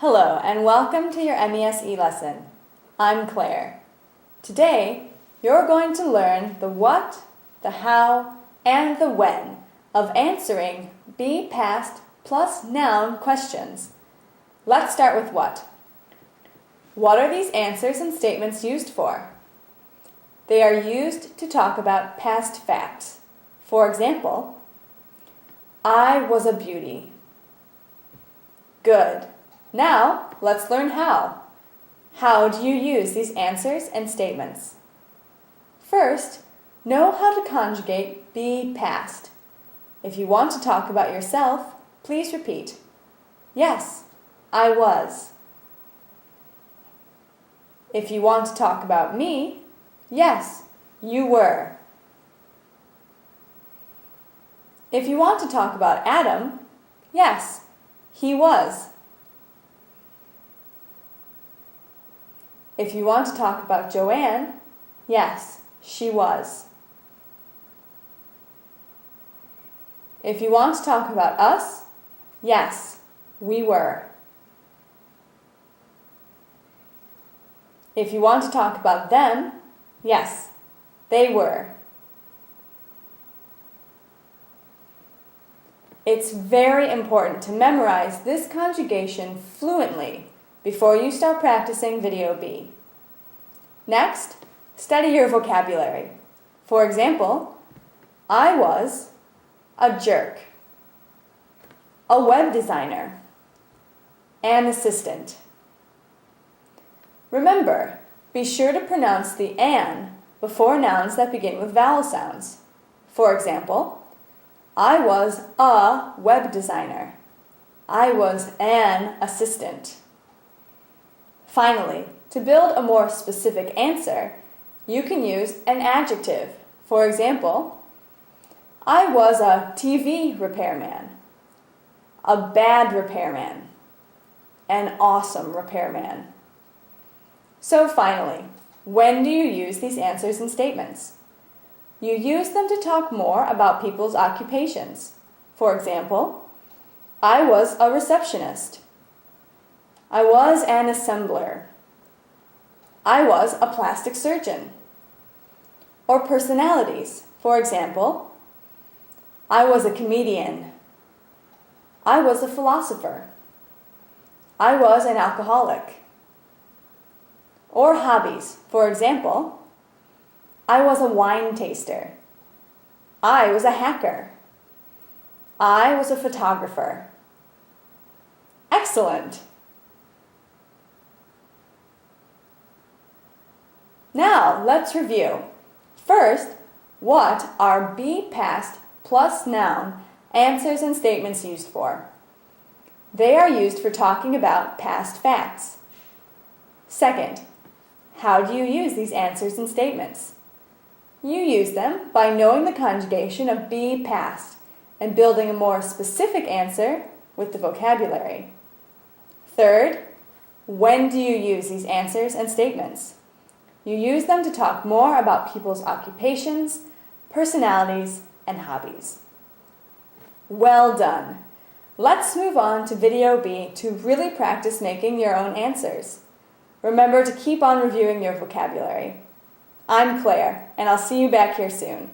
Hello and welcome to your MESE lesson. I'm Claire. Today, you're going to learn the what, the how, and the when of answering be past plus noun questions. Let's start with what. What are these answers and statements used for? They are used to talk about past facts. For example, I was a beauty. Good. Now, let's learn how. How do you use these answers and statements? First, know how to conjugate be past. If you want to talk about yourself, please repeat. Yes, I was. If you want to talk about me, yes, you were. If you want to talk about Adam, yes, he was. If you want to talk about Joanne, yes, she was. If you want to talk about us, yes, we were. If you want to talk about them, yes, they were. It's very important to memorize this conjugation fluently before you start practicing Video B. Next, study your vocabulary. For example, I was a jerk, a web designer, an assistant. Remember, be sure to pronounce the an before nouns that begin with vowel sounds. For example, I was a web designer. I was an assistant. Finally, to build a more specific answer, you can use an adjective. For example, I was a TV repairman, a bad repairman, an awesome repairman. So finally, when do you use these answers and statements? You use them to talk more about people's occupations. For example, I was a receptionist. I was an assembler. I was a plastic surgeon. Or personalities. For example, I was a comedian. I was a philosopher. I was an alcoholic. Or hobbies. For example, I was a wine taster. I was a hacker. I was a photographer. Excellent! Now, let's review. First, what are be past plus noun answers and statements used for? They are used for talking about past facts. Second, how do you use these answers and statements? You use them by knowing the conjugation of be past and building a more specific answer with the vocabulary. Third, when do you use these answers and statements? You use them to talk more about people's occupations, personalities, and hobbies. Well done! Let's move on to Video B to really practice making your own answers. Remember to keep on reviewing your vocabulary. I'm Claire, and I'll see you back here soon.